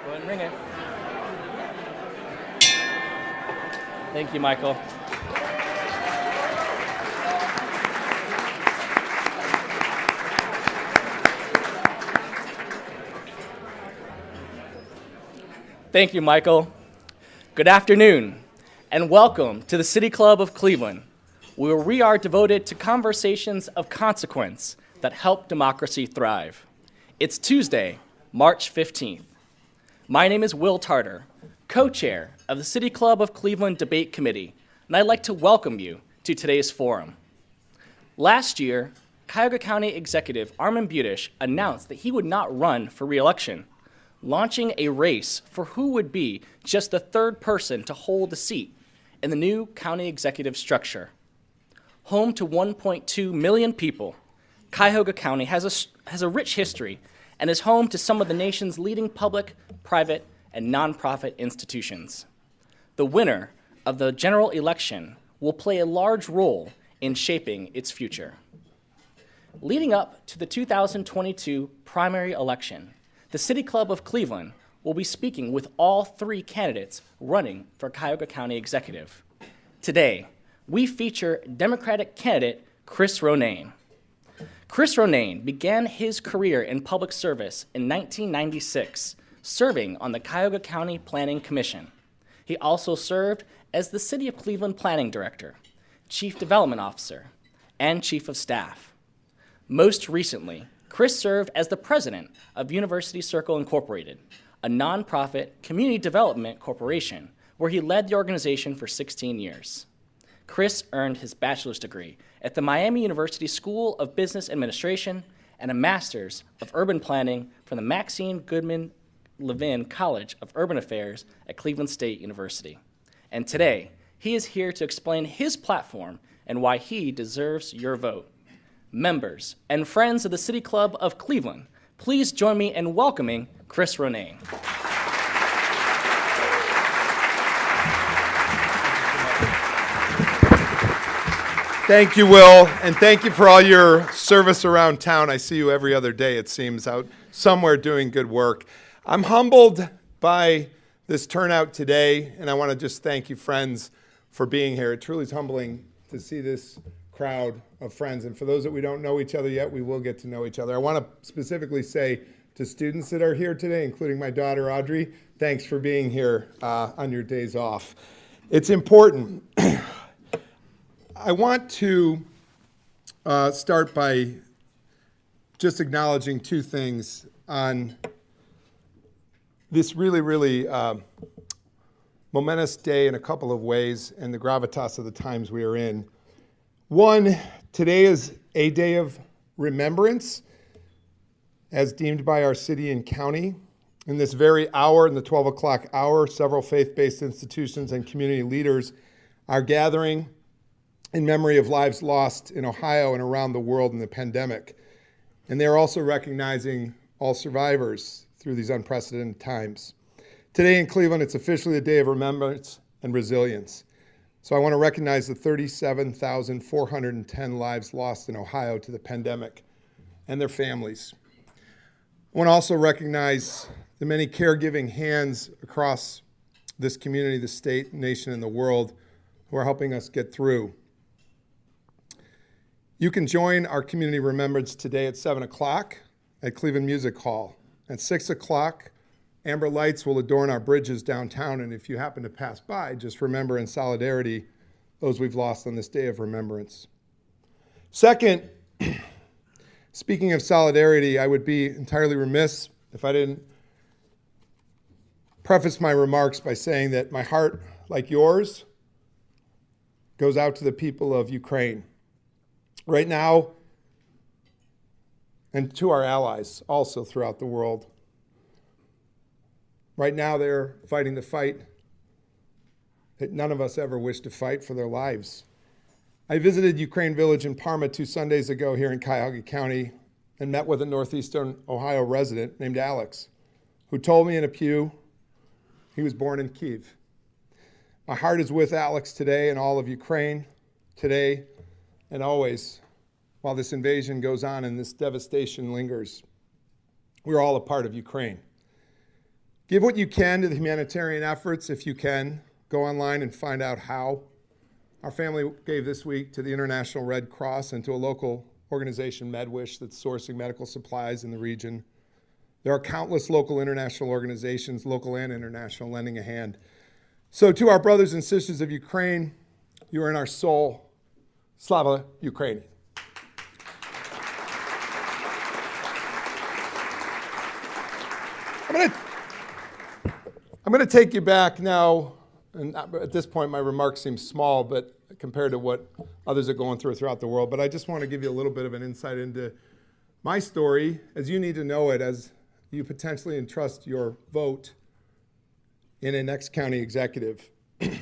Go ahead and ring it. Thank you, Michael. Thank you, Michael. Good afternoon, and welcome to the City Club of Cleveland, where we are devoted to conversations of consequence that help democracy thrive. It's Tuesday, March 15th. My name is Will Tarter, co-chair of the City Club of Cleveland Debate Committee, and I'd like to welcome you to today's forum. Last year, Cuyahoga County Executive Armond Budish announced that he would not run for re-election, launching a race for who would be just the third person to hold a seat in the new county executive structure. Home to 1.2 million people, Cuyahoga County has a rich history and is home to some of the nation's leading public, private, and nonprofit institutions. The winner of the general election will play a large role in shaping its future. Leading up to the 2022 primary election, the City Club of Cleveland will be speaking with all three candidates running for Cuyahoga County Executive. Today, we feature Democratic candidate Chris Ronin. Chris Ronin began his career in public service in 1996, serving on the Cuyahoga County Planning Commission. He also served as the City of Cleveland Planning Director, Chief Development Officer, and Chief of Staff. Most recently, Chris served as the president of University Circle Incorporated, a nonprofit community development corporation where he led the organization for 16 years. Chris earned his bachelor's degree at the Miami University School of Business Administration and a master's of urban planning from the Maxine Goodman Levin College of Urban Affairs at Cleveland State University. And today, he is here to explain his platform and why he deserves your vote. Members and friends of the City Club of Cleveland, please join me in welcoming Chris Ronin. Thank you, Will, and thank you for all your service around town. I see you every other day, it seems, out somewhere doing good work. I'm humbled by this turnout today, and I want to just thank you, friends, for being here. It truly is humbling to see this crowd of friends. And for those that we don't know each other yet, we will get to know each other. I want to specifically say to students that are here today, including my daughter, Audrey, thanks for being here on your days off. It's important. I want to start by just acknowledging two things on this really momentous day in a couple of ways and the gravitas of the times we are in. One, today is a day of remembrance as deemed by our city and county. In this very hour, in the 12 o'clock hour, several faith-based institutions and community leaders are gathering in memory of lives lost in Ohio and around the world in the pandemic. And they're also recognizing all survivors through these unprecedented times. Today in Cleveland, it's officially a day of remembrance and resilience. So I want to recognize the 37,410 lives lost in Ohio to the pandemic and their families. I want to also recognize the many caregiving hands across this community, the state, nation, and the world who are helping us get through. You can join our community remembrance today at 7 o'clock at Cleveland Music Hall. At 6 o'clock, amber lights will adorn our bridges downtown, and if you happen to pass by, just remember in solidarity those we've lost on this day of remembrance. Second, speaking of solidarity, I would be entirely remiss if I didn't preface my remarks by saying that my heart, like yours, goes out to the people of Ukraine. Right now, and to our allies also throughout the world. Right now, they're fighting the fight that none of us ever wish to fight for their lives. I visited Ukraine Village in Parma 2 Sundays ago here in Cuyahoga County and met with a Northeastern Ohio resident named Alex, who told me in a pew he was born in Kyiv. My heart is with Alex today and all of Ukraine, today and always, while this invasion goes on and this devastation lingers. We're all a part of Ukraine. Give what you can to the humanitarian efforts if you can. Go online and find out how. Our family gave this week to the International Red Cross and to a local organization, MedWish, that's sourcing medical supplies in the region. There are countless local international organizations, local and international, lending a hand. So to our brothers and sisters of Ukraine, you are in our soul. Slava Ukraini. I'm going to take you back now, and at this point my remarks seem small, but compared to what others are going throughout the world, but I just want to give you a little bit of an insight into my story, as you need to know it, as you potentially entrust your vote in a next county executive. I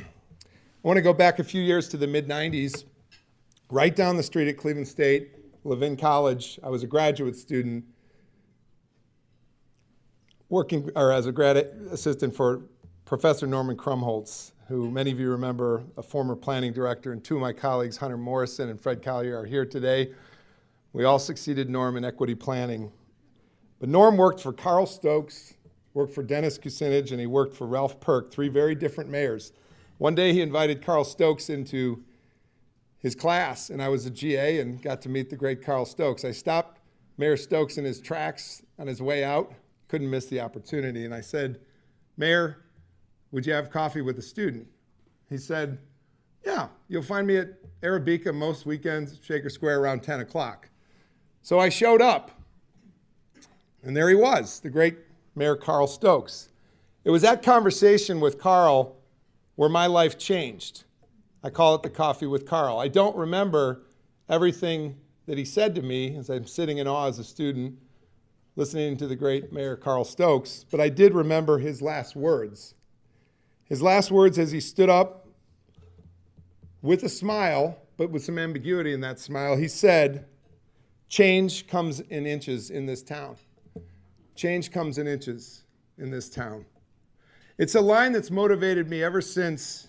want to go back a few years to the mid-90s. Right down the street at Cleveland State, Levin College, I was a graduate student working as a grad assistant for Professor Norman Krumholtz, who many of you remember, a former planning director, and two of my colleagues, Hunter Morrison and Fred Collier, are here today. We all succeeded Norm in equity planning. But Norm worked for Carl Stokes, worked for Dennis Kucinich, and he worked for Ralph Perk, three very different mayors. One day he invited Carl Stokes into his class, and I was a GA and got to meet the great Carl Stokes. I stopped Mayor Stokes in his tracks on his way out, couldn't miss the opportunity, and I said, "Mayor, would you have coffee with a student?" He said, "Yeah, you'll find me at Arabica most weekends, Shaker Square, around 10 o'clock. So I showed up, and there he was, the great Mayor Carl Stokes. It was that conversation with Carl where my life changed. I call it the coffee with Carl. I don't remember everything that he said to me as I'm sitting in awe as a student, listening to the great Mayor Carl Stokes, but I did remember his last words. His last words as he stood up with a smile, but with some ambiguity in that smile, he said, "Change comes in inches in this town. Change comes in inches in this town." It's a line that's motivated me ever since,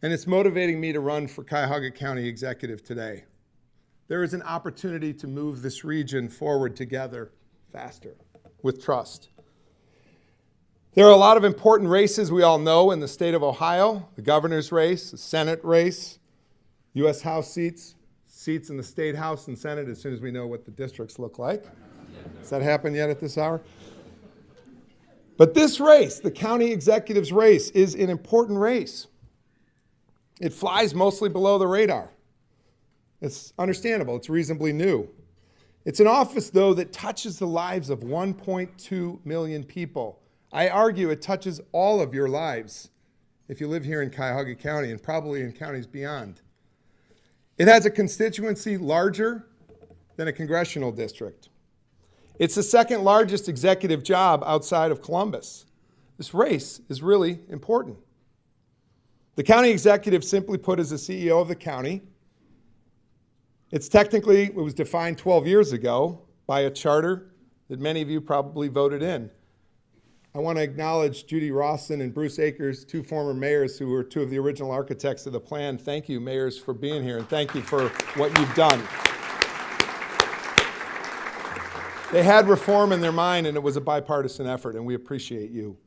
and it's motivating me to run for Cuyahoga County Executive today. There is an opportunity to move this region forward together faster, with trust. There are a lot of important races we all know in the state of Ohio: the governor's race, the Senate race, U.S. House seats, seats in the State House and Senate as soon as we know what the districts look like. Has that happened yet at this hour? But this race, the county executive's race, is an important race. It flies mostly below the radar. It's understandable. It's reasonably new. It's an office, though, that touches the lives of 1.2 million people. I argue it touches all of your lives if you live here in Cuyahoga County and probably in counties beyond. It has a constituency larger than a congressional district. It's the second largest executive job outside of Columbus. This race is really important. The county executive, simply put, is the CEO of the county. It was defined 12 years ago by a charter that many of you probably voted in. I want to acknowledge Judy Rawson and Bruce Akers, two former mayors who were two of the original architects of the plan. Thank you, mayors, for being here, and thank you for what you've done. They had reform in their mind, and it was a bipartisan effort, and we appreciate you.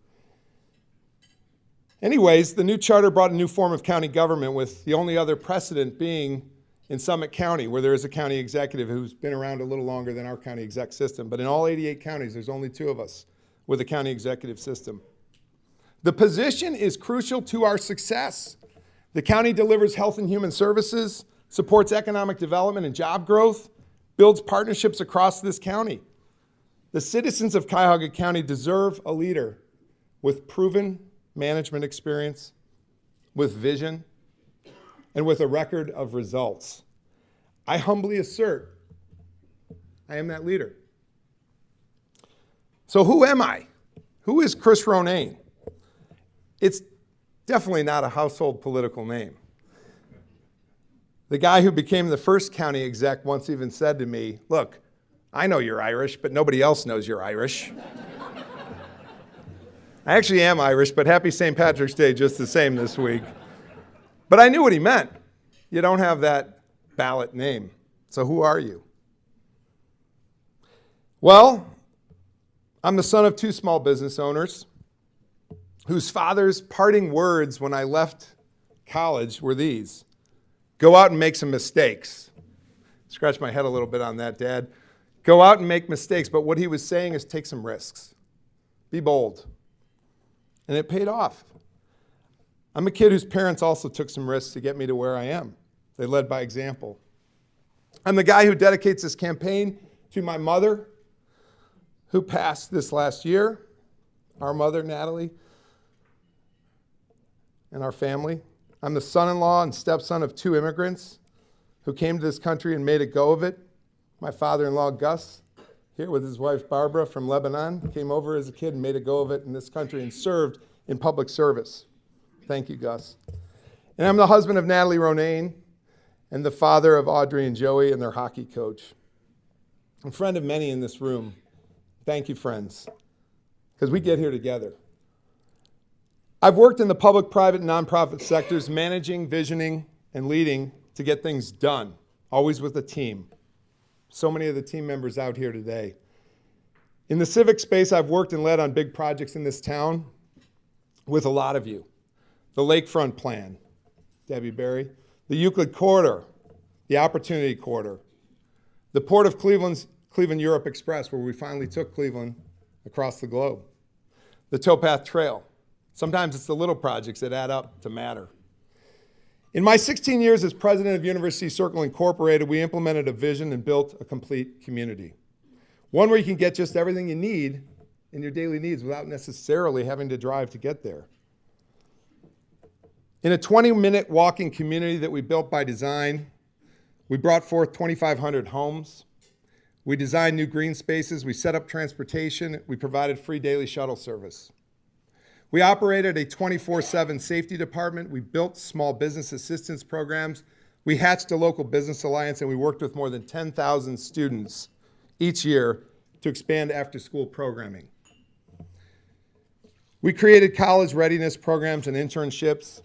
Anyways, the new charter brought a new form of county government, with the only other precedent being in Summit County, where there is a county executive who's been around a little longer than our county exec system. But in all 88 counties, there's only two of us with a county executive system. The position is crucial to our success. The county delivers health and human services, supports economic development and job growth, builds partnerships across this county. The citizens of Cuyahoga County deserve a leader with proven management experience, with vision, and with a record of results. I humbly assert I am that leader. So who am I? Who is Chris Ronin? It's definitely not a household political name. The guy who became the first county exec once even said to me, "Look, I know you're Irish, but nobody else knows you're Irish." I actually am Irish, but happy St. Patrick's Day just the same this week. But I knew what he meant. You don't have that ballot name. So who are you? Well, I'm the son of two small business owners whose father's parting words when I left college were these: go out and make some mistakes. Scratch my head a little bit on that, Dad. Go out and make mistakes, but what he was saying is take some risks. Be bold. And it paid off. I'm a kid whose parents also took some risks to get me to where I am. They led by example. I'm the guy who dedicates this campaign to my mother, who passed this last year, our mother, Natalie, and our family. I'm the son-in-law and stepson of two immigrants who came to this country and made a go of it. My father-in-law, Gus, here with his wife, Barbara, from Lebanon, came over as a kid and made a go of it in this country and served in public service. Thank you, Gus. And I'm the husband of Natalie Ronayne and the father of Audrey and Joey and their hockey coach. I'm a friend of many in this room. Thank you, friends, because we get here together. I've worked in the public, private, and nonprofit sectors, managing, visioning, and leading to get things done, always with a team. So many of the team members out here today. In the civic space, I've worked and led on big projects in this town with a lot of you. The Lakefront Plan, Debbie Berry, the Euclid Corridor, the Opportunity Corridor, the Port of Cleveland's Cleveland Europe Express, where we finally took Cleveland across the globe, the Towpath Trail. Sometimes it's the little projects that add up to matter. In my 16 years as president of University Circle Incorporated, we implemented a vision and built a complete community. One where you can get just everything you need in your daily needs without necessarily having to drive to get there. In a 20-minute walking community that we built by design, we brought forth 2,500 homes. We designed new green spaces. We set up transportation. We provided free daily shuttle service. We operated a 24/7 safety department. We built small business assistance programs. We hatched a local business alliance, and we worked with more than 10,000 students each year to expand after-school programming. We created college readiness programs and internships.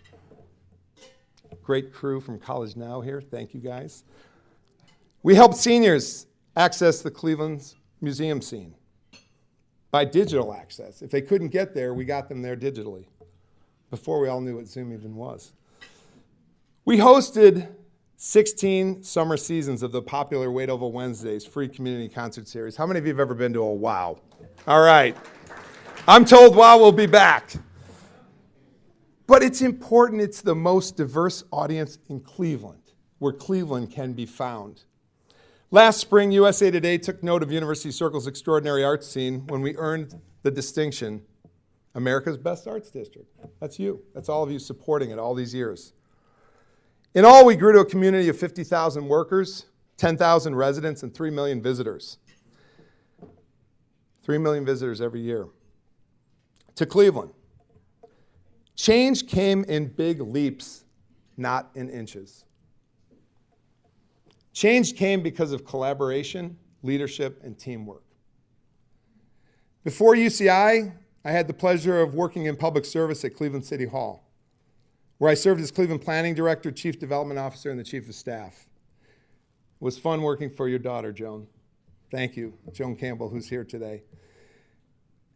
Great crew from College Now here. Thank you, guys. We helped seniors access the Cleveland's museum scene by digital access. If they couldn't get there, we got them there digitally, before we all knew what Zoom even was. We hosted 16 summer seasons of the popular Wait Over Wednesdays free community concert series. How many of you have ever been to a WOW? All right. I'm told WOW will be back. But it's important, it's the most diverse audience in Cleveland, where Cleveland can be found. Last spring, USA Today took note of University Circle's extraordinary arts scene when we earned the distinction, America's Best Arts District. That's you. That's all of you supporting it all these years. In all, we grew to a community of 50,000 workers, 10,000 residents, and 3 million visitors. 3 million visitors every year to Cleveland. Change came in big leaps, not in inches. Change came because of collaboration, leadership, and teamwork. Before UCI, I had the pleasure of working in public service at Cleveland City Hall, where I served as Cleveland Planning Director, Chief Development Officer, and the Chief of Staff. It was fun working for your daughter, Joan. Thank you, Joan Campbell, who's here today,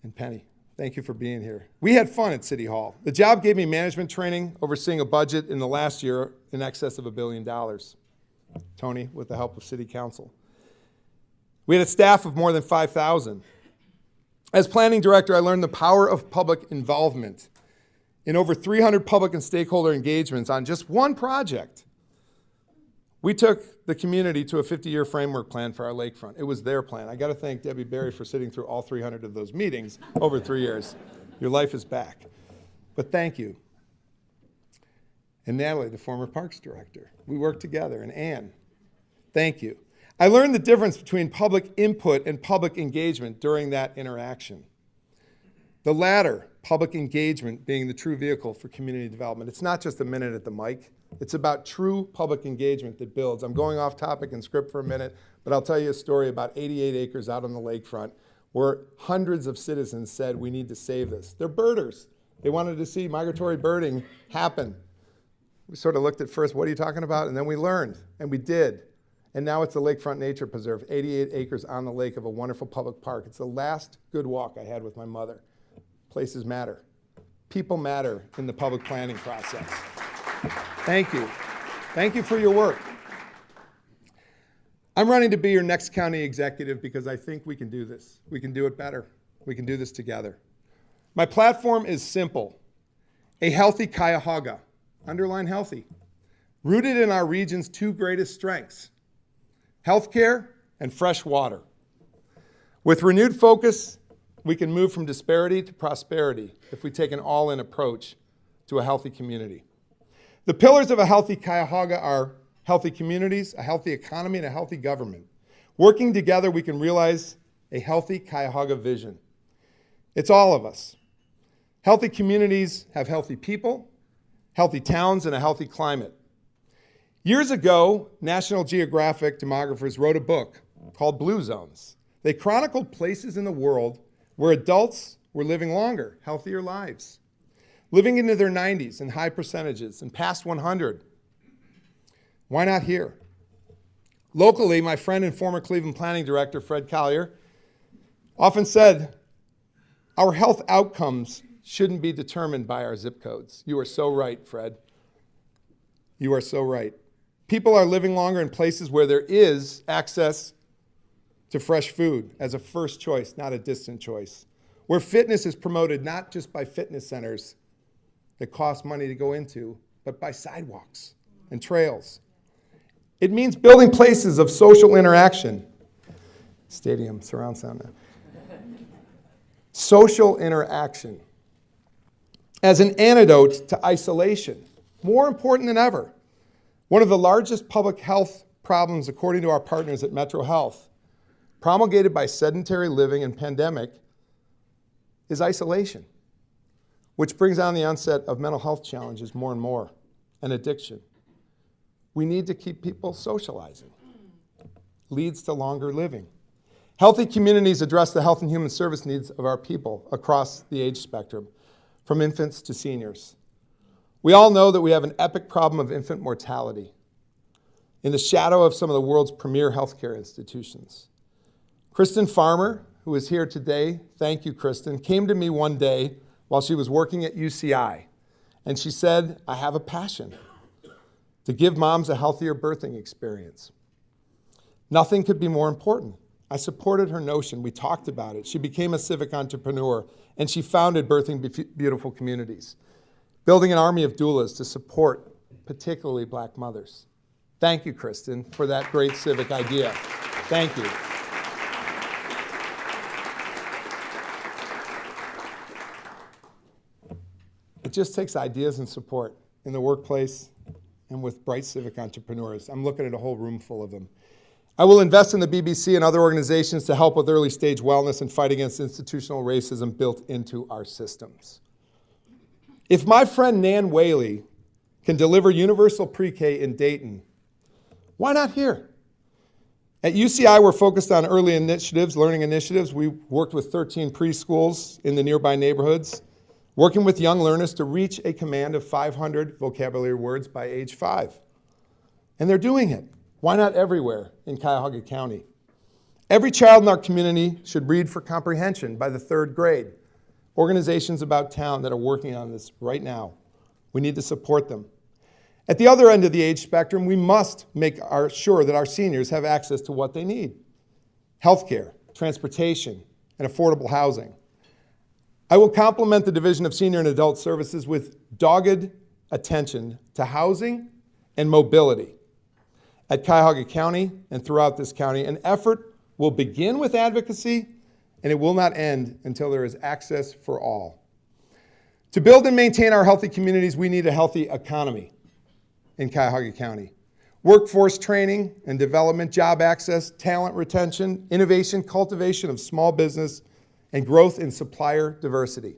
and Penny. Thank you for being here. We had fun at City Hall. The job gave me management training, overseeing a budget in the last year in excess of $1 billion. Tony, with the help of City Council. We had a staff of more than 5,000. As planning director, I learned the power of public involvement in over 300 public and stakeholder engagements on just one project. We took the community to a 50-year framework plan for our lakefront. It was their plan. I got to thank Debbie Berry for sitting through all 300 of those meetings over 3 years. Your life is back. But thank you. And Natalie, the former Parks Director. We worked together. And Ann, thank you. I learned the difference between public input and public engagement during that interaction. The latter, public engagement, being the true vehicle for community development. It's not just a minute at the mic. It's about true public engagement that builds. I'm going off topic and script for a minute, but I'll tell you a story about 88 acres out on the lakefront where hundreds of citizens said, we need to save this. They're birders. They wanted to see migratory birding happen. We sort of looked at first, what are you talking about? And then we learned, and we did. And now it's the Lakefront Nature Preserve, 88 acres on the lake of a wonderful public park. It's the last good walk I had with my mother. Places matter. People matter in the public planning process. Thank you. Thank you for your work. I'm running to be your next county executive because I think we can do this. We can do it better. We can do this together. My platform is simple. A healthy Cuyahoga, underline healthy, rooted in our region's two greatest strengths, healthcare and fresh water. With renewed focus, we can move from disparity to prosperity if we take an all-in approach to a healthy community. The pillars of a healthy Cuyahoga are healthy communities, a healthy economy, and a healthy government. Working together, we can realize a healthy Cuyahoga vision. It's all of us. Healthy communities have healthy people, healthy towns, and a healthy climate. Years ago, National Geographic demographers wrote a book called Blue Zones. They chronicled places in the world where adults were living longer, healthier lives, living into their 90s in high percentages and past 100. Why not here? Locally, my friend and former Cleveland Planning Director, Fred Collier, often said, our health outcomes shouldn't be determined by our zip codes. You are so right, Fred. You are so right. People are living longer in places where there is access to fresh food as a first choice, not a distant choice. Where fitness is promoted not just by fitness centers that cost money to go into, but by sidewalks and trails. It means building places of social interaction. Stadium, surround sound now. Social interaction as an antidote to isolation, more important than ever. One of the largest public health problems, according to our partners at Metro Health, promulgated by sedentary living and pandemic, is isolation, which brings on the onset of mental health challenges more and more, and addiction. We need to keep people socializing. Leads to longer living. Healthy communities address the health and human service needs of our people across the age spectrum, from infants to seniors. We all know that we have an epic problem of infant mortality in the shadow of some of the world's premier healthcare institutions. Kristen Farmer, who is here today, thank you, Kristen, came to me one day while she was working at UCI, and she said, I have a passion to give moms a healthier birthing experience. Nothing could be more important. I supported her notion. We talked about it. She became a civic entrepreneur, and she founded Birthing Beautiful Communities, building an army of doulas to support particularly Black mothers. Thank you, Kristen, for that great civic idea. Thank you. It just takes ideas and support in the workplace and with bright civic entrepreneurs. I'm looking at a whole room full of them. I will invest in the BBC and other organizations to help with early stage wellness and fight against institutional racism built into our systems. If my friend Nan Whaley can deliver universal pre-K in Dayton, why not here? At UCI, we're focused on early initiatives, learning initiatives. We worked with 13 preschools in the nearby neighborhoods, working with young learners to reach a command of 500 vocabulary words by age 5. And they're doing it. Why not everywhere in Cuyahoga County? Every child in our community should read for comprehension by the 3rd grade. Organizations about town that are working on this right now. We need to support them. At the other end of the age spectrum, we must make sure that our seniors have access to what they need. Healthcare, transportation, and affordable housing. I will complement the Division of Senior and Adult Services with dogged attention to housing and mobility. At Cuyahoga County and throughout this county, an effort will begin with advocacy, and it will not end until there is access for all. To build and maintain our healthy communities, we need a healthy economy in Cuyahoga County. Workforce training and development, job access, talent retention, innovation, cultivation of small business, and growth in supplier diversity.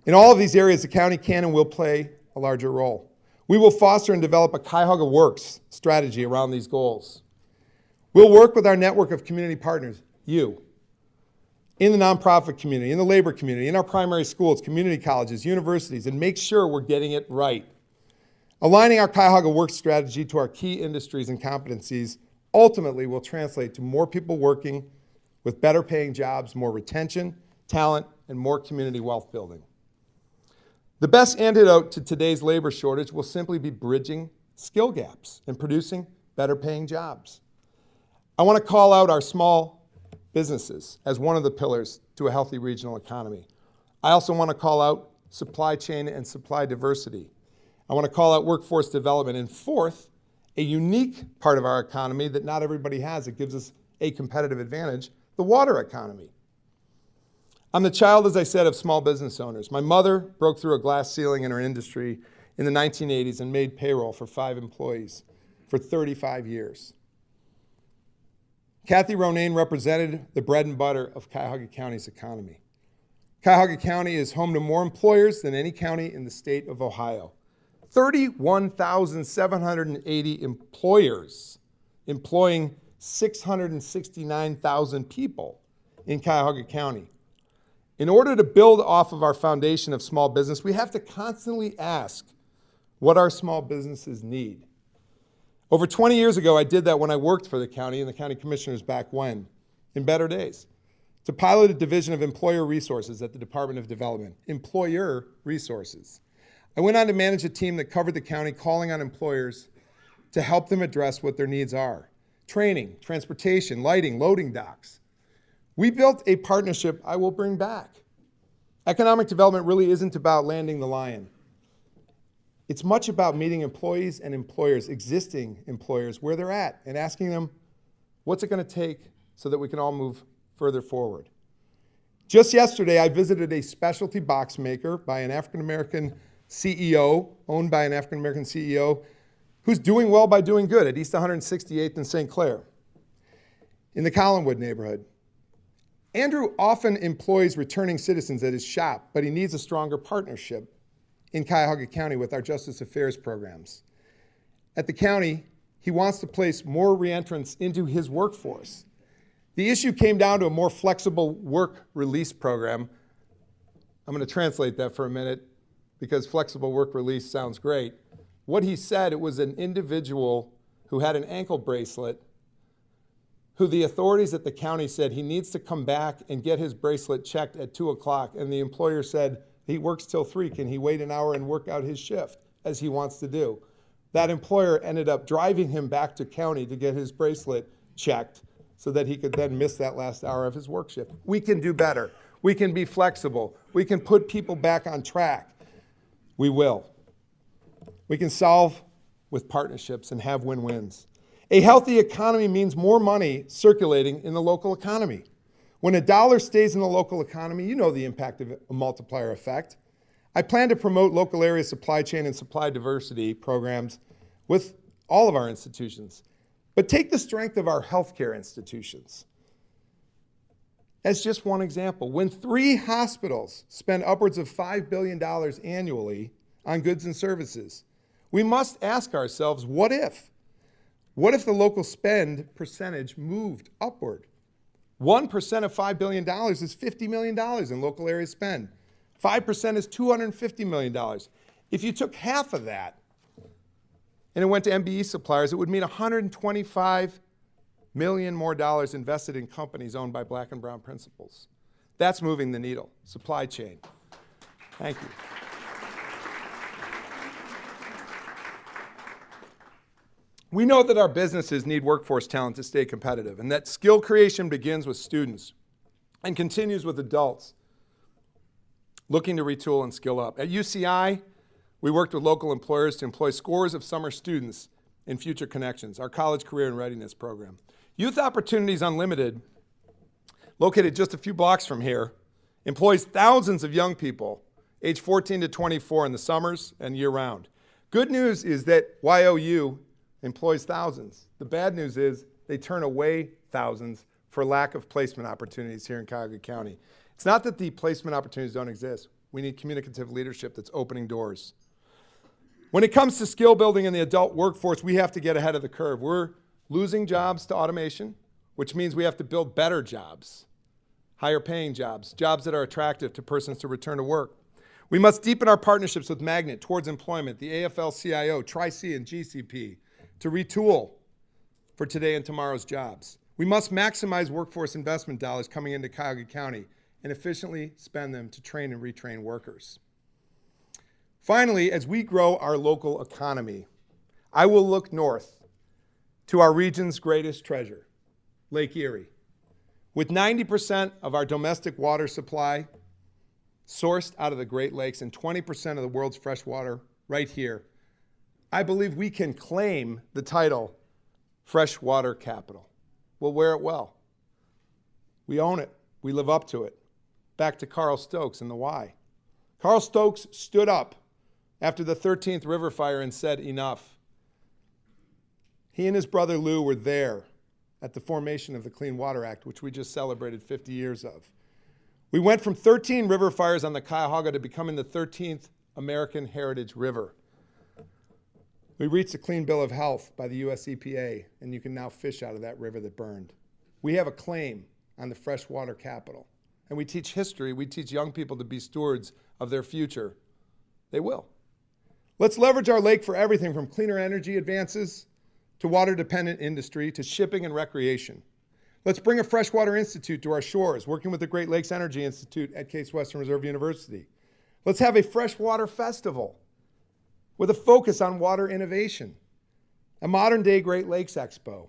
In all of these areas, the county can and will play a larger role. We will foster and develop a Cuyahoga Works strategy around these goals. We'll work with our network of community partners, you, in the nonprofit community, in the labor community, in our primary schools, community colleges, universities, and make sure we're getting it right. Aligning our Cuyahoga work strategy to our key industries and competencies ultimately will translate to more people working with better paying jobs, more retention, talent, and more community wealth building. The best antidote to today's labor shortage will simply be bridging skill gaps and producing better paying jobs. I want to call out our small businesses as one of the pillars to a healthy regional economy. I also want to call out supply chain and supply diversity. I want to call out workforce development. And fourth, a unique part of our economy that not everybody has, it gives us a competitive advantage, the water economy. I'm the child, as I said, of small business owners. My mother broke through a glass ceiling in her industry in the 1980s and made payroll for 5 employees for 35 years. Kathy Ronayne represented the bread and butter of Cuyahoga County's economy. Cuyahoga County is home to more employers than any county in the state of Ohio. 31,780 employers employing 669,000 people in Cuyahoga County. In order to build off of our foundation of small business, we have to constantly ask what our small businesses need. Over 20 years ago, I did that when I worked for the county and the county commissioners back when, in better days, to pilot a division of employer resources at the Department of Development, employer resources. I went on to manage a team that covered the county, calling on employers to help them address what their needs are. Training, transportation, lighting, loading docks. We built a partnership I will bring back. Economic development really isn't about landing the lion. It's much about meeting employees and employers, existing employers, where they're at and asking them, what's it going to take so that we can all move further forward? Just yesterday, I visited a specialty box maker by an African-American CEO, owned by an African-American CEO, who's doing well by doing good at East 168th and St. Clair in the Collinwood neighborhood. Andrew often employs returning citizens at his shop, but he needs a stronger partnership in Cuyahoga County with our Justice Affairs programs. At the county, he wants to place more reentrants into his workforce. The issue came down to a more flexible work release program. I'm going to translate that for a minute because flexible work release sounds great. What he said, it was an individual who had an ankle bracelet who the authorities at the county said he needs to come back and get his bracelet checked at 2 o'clock. And the employer said, he works till 3. Can he wait an hour and work out his shift as he wants to do? That employer ended up driving him back to county to get his bracelet checked so that he could then miss that last hour of his work shift. We can do better. We can be flexible. We can put people back on track. We will. We can solve with partnerships and have win-wins. A healthy economy means more money circulating in the local economy. When a dollar stays in the local economy, you know the impact of a multiplier effect. I plan to promote local area supply chain and supply diversity programs with all of our institutions. But take the strength of our healthcare institutions as just one example. When 3 hospitals spend upwards of $5 billion annually on goods and services, we must ask ourselves, what if? What if the local spend percentage moved upward? 1% of $5 billion is $50 million in local area spend. 5% is $250 million. If you took half of that and it went to MBE suppliers, it would mean $125 million more dollars invested in companies owned by Black and brown principals. That's moving the needle. Supply chain. Thank you. We know that our businesses need workforce talent to stay competitive, and that skill creation begins with students and continues with adults looking to retool and skill up. At UCI, we worked with local employers to employ scores of summer students in Future Connections, our college career and readiness program. Youth Opportunities Unlimited, located just a few blocks from here, employs thousands of young people aged 14 to 24 in the summers and year-round. Good news is that YOU employs thousands. The bad news is they turn away thousands for lack of placement opportunities here in Cuyahoga County. It's not that the placement opportunities don't exist. We need communicative leadership that's opening doors. When it comes to skill building in the adult workforce, we have to get ahead of the curve. We're losing jobs to automation, which means we have to build better jobs, higher paying jobs, jobs that are attractive to persons to return to work. We must deepen our partnerships with Magnet towards employment, the AFL-CIO, Tri-C, and GCP to retool for today and tomorrow's jobs. We must maximize workforce investment dollars coming into Cuyahoga County and efficiently spend them to train and retrain workers. Finally, as we grow our local economy, I will look north to our region's greatest treasure, Lake Erie. With 90% of our domestic water supply sourced out of the Great Lakes and 20% of the world's fresh water right here, I believe we can claim the title freshwater capital. We'll wear it well. We own it. We live up to it. Back to Carl Stokes and the why. Carl Stokes stood up after the 13th river fire and said enough. He and his brother Lou were there at the formation of the Clean Water Act, which we just celebrated 50 years of. We went from 13 river fires on the Cuyahoga to becoming the 13th American Heritage River. We reached a clean bill of health by the US EPA, and you can now fish out of that river that burned. We have a claim on the freshwater capital. And we teach history, we teach young people to be stewards of their future. They will. Let's leverage our lake for everything from cleaner energy advances to water-dependent industry to shipping and recreation. Let's bring a freshwater institute to our shores, working with the Great Lakes Energy Institute at Case Western Reserve University. Let's have a freshwater festival with a focus on water innovation, a modern-day Great Lakes Expo.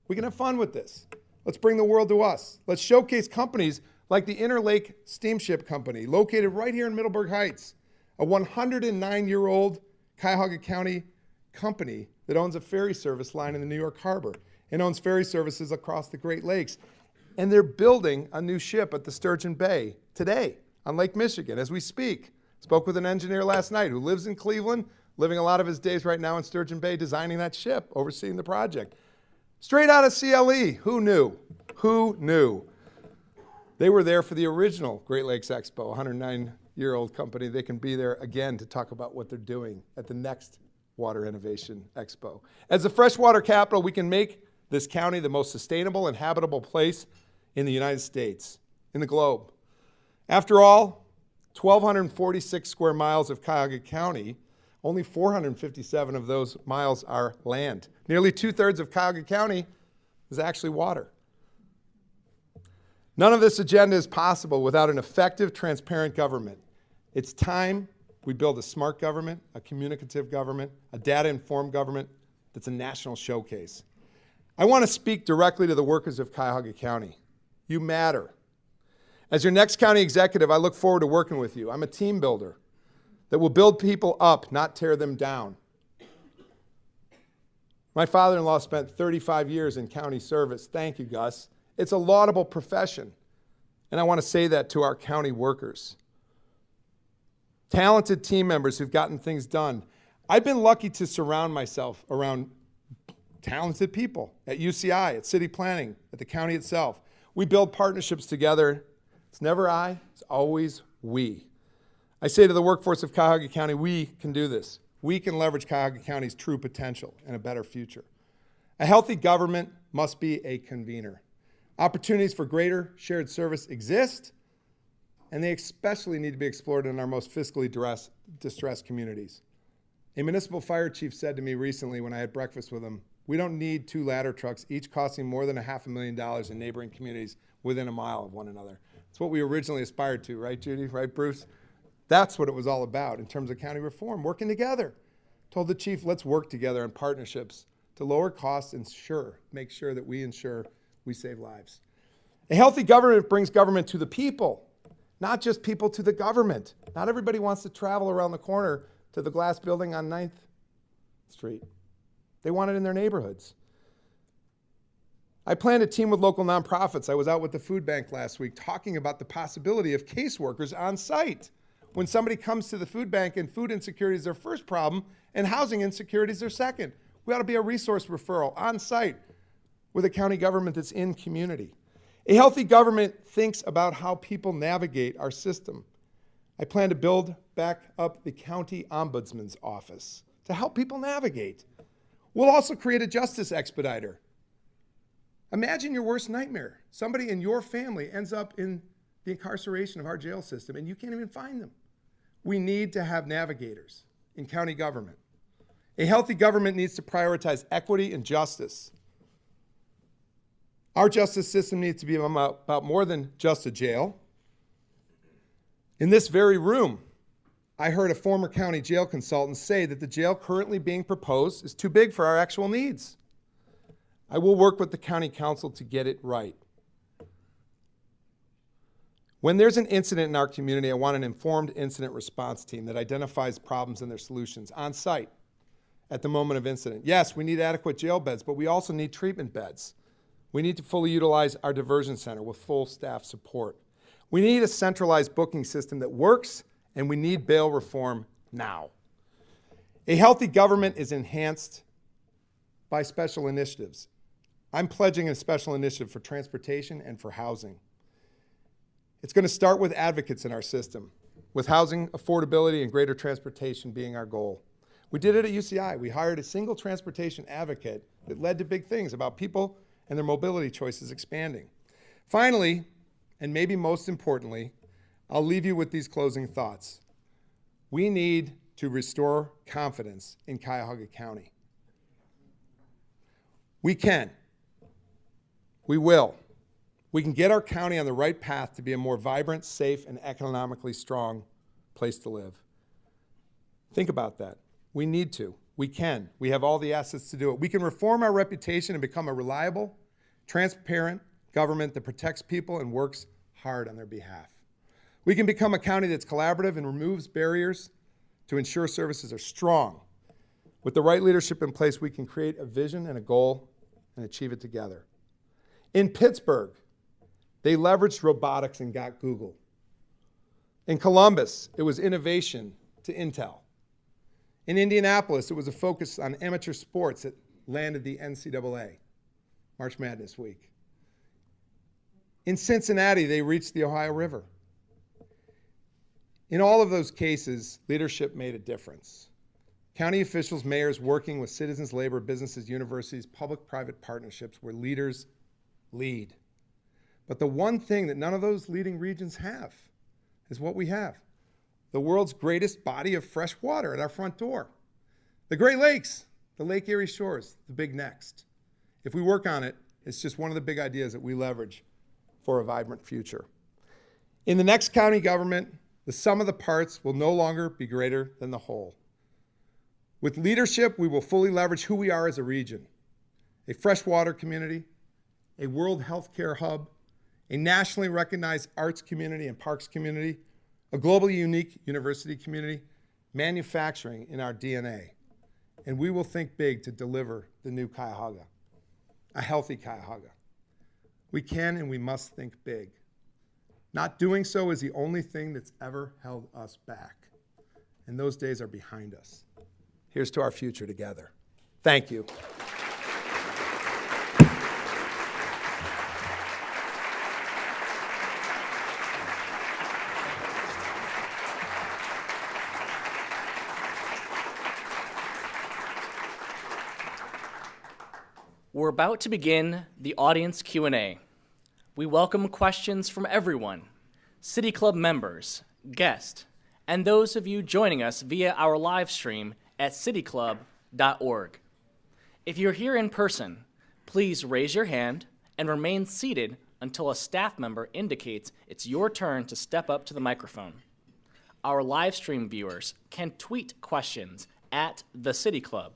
We can have fun with this. Let's bring the world to us. Let's showcase companies like the Interlake Steamship Company, located right here in Middleburg Heights, a 109-year-old Cuyahoga County company that owns a ferry service line in the New York Harbor and owns ferry services across the Great Lakes. And they're building a new ship at the Sturgeon Bay today on Lake Michigan as we speak. Spoke with an engineer last night who lives in Cleveland, living a lot of his days right now in Sturgeon Bay, designing that ship, overseeing the project. Straight out of CLE, who knew? Who knew? They were there for the original Great Lakes Expo, a 109-year-old company. They can be there again to talk about what they're doing at the next Water Innovation Expo. As a freshwater capital, we can make this county the most sustainable and habitable place in the United States, in the globe. After all, 1,246 square miles of Cuyahoga County, only 457 of those miles are land. Nearly 2/3 of Cuyahoga County is actually water. None of this agenda is possible without an effective, transparent government. It's time we build a smart government, a communicative government, a data-informed government that's a national showcase. I want to speak directly to the workers of Cuyahoga County. You matter. As your next county executive, I look forward to working with you. I'm a team builder that will build people up, not tear them down. My father-in-law spent 35 years in county service. Thank you, Gus. It's a laudable profession, and I want to say that to our county workers. Talented team members who've gotten things done. I've been lucky to surround myself around talented people at UCI, at city planning, at the county itself. We build partnerships together. It's never I, it's always we. I say to the workforce of Cuyahoga County, we can do this. We can leverage Cuyahoga County's true potential and a better future. A healthy government must be a convener. Opportunities for greater shared service exist, and they especially need to be explored in our most fiscally distressed communities. A municipal fire chief said to me recently when I had breakfast with him, we don't need 2 ladder trucks, each costing more than $500,000 in neighboring communities within a mile of one another. It's what we originally aspired to, right, Judy? Right, Bruce? That's what it was all about in terms of county reform, working together. Told the chief, let's work together in partnerships to lower costs and make sure that we ensure we save lives. A healthy government brings government to the people, not just people to the government. Not everybody wants to travel around the corner to the glass building on 9th Street. They want it in their neighborhoods. I plan to team with local nonprofits. I was out with the food bank last week talking about the possibility of caseworkers on site. When somebody comes to the food bank and food insecurity is their first problem and housing insecurity is their second. We ought to be a resource referral on site with a county government that's in community. A healthy government thinks about how people navigate our system. I plan to build back up the county ombudsman's office to help people navigate. We'll also create a justice expediter. Imagine your worst nightmare. Somebody in your family ends up in the incarceration of our jail system and you can't even find them. We need to have navigators in county government. A healthy government needs to prioritize equity and justice. Our justice system needs to be about more than just a jail. In this very room, I heard a former county jail consultant say that the jail currently being proposed is too big for our actual needs. I will work with the county council to get it right. When there's an incident in our community, I want an informed incident response team that identifies problems and their solutions on site at the moment of incident. Yes, we need adequate jail beds, but we also need treatment beds. We need to fully utilize our diversion center with full staff support. We need a centralized booking system that works, and we need bail reform now. A healthy government is enhanced by special initiatives. I'm pledging a special initiative for transportation and for housing. It's going to start with advocates in our system, with housing affordability and greater transportation being our goal. We did it at UCI. We hired a single transportation advocate that led to big things about people and their mobility choices expanding. Finally, and maybe most importantly, I'll leave you with these closing thoughts. We need to restore confidence in Cuyahoga County. We can. We will. We can get our county on the right path to be a more vibrant, safe, and economically strong place to live. Think about that. We need to. We can. We have all the assets to do it. We can reform our reputation and become a reliable, transparent government that protects people and works hard on their behalf. We can become a county that's collaborative and removes barriers to ensure services are strong. With the right leadership in place, we can create a vision and a goal and achieve it together. In Pittsburgh, they leveraged robotics and got Google. In Columbus, it was innovation to Intel. In Indianapolis, it was a focus on amateur sports that landed the NCAA, March Madness Week. In Cincinnati, they reached the Ohio River. In all of those cases, leadership made a difference. County officials, mayors working with citizens, labor, businesses, universities, public-private partnerships where leaders lead. But the one thing that none of those leading regions have is what we have. The world's greatest body of fresh water at our front door. The Great Lakes, the Lake Erie shores, the big next. If we work on it, it's just one of the big ideas that we leverage for a vibrant future. In the next county government, the sum of the parts will no longer be greater than the whole. With leadership, we will fully leverage who we are as a region. A freshwater community, a world healthcare hub, a nationally recognized arts community and parks community, a globally unique university community, manufacturing in our DNA. And we will think big to deliver the new Cuyahoga, a healthy Cuyahoga. We can and we must think big. Not doing so is the only thing that's ever held us back. And those days are behind us. Here's to our future together. Thank you. We're about to begin the audience Q&A. We welcome questions from everyone, City Club members, guests, and those of you joining us via our live stream at cityclub.org. If you're here in person, please raise your hand and remain seated until a staff member indicates it's your turn to step up to the microphone. Our live stream viewers can tweet questions at the City Club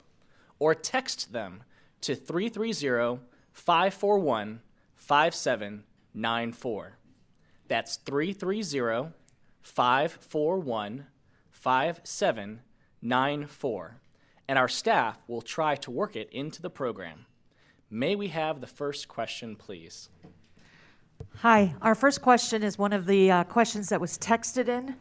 or text them to 330-541-5794. That's 330-541-5794. And our staff will try to work it into the program. May we have the first question, please? Hi, our first question is one of the questions that was texted in.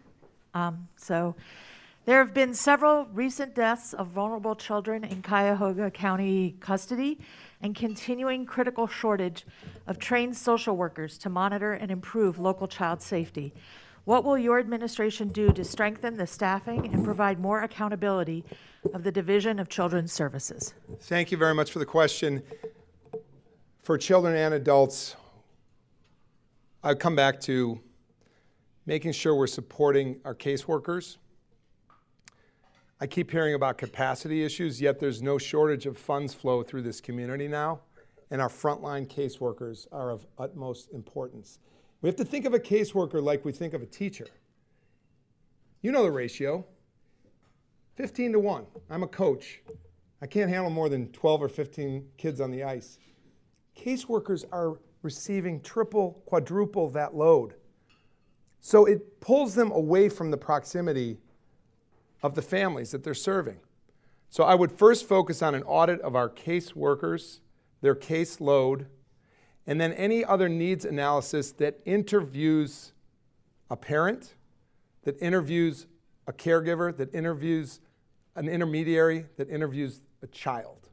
There have been several recent deaths of vulnerable children in Cuyahoga County custody and continuing critical shortage of trained social workers to monitor and improve local child safety. What will your administration do to strengthen the staffing and provide more accountability of the Division of Children's Services? Thank you very much for the question. For children and adults, I come back to making sure we're supporting our caseworkers I keep hearing about capacity issues, yet there's no shortage of funds flow through this community now, and our frontline caseworkers are of utmost importance. We have to think of a caseworker like we think of a teacher. You know the ratio, 15 to 1. I'm a coach. I can't handle more than 12 or 15 kids on the ice. Caseworkers are receiving triple, quadruple that load. So it pulls them away from the proximity of the families that they're serving. So I would first focus on an audit of our caseworkers, their case load, and then any other needs analysis that interviews a parent, that interviews a caregiver, that interviews an intermediary, that interviews a child,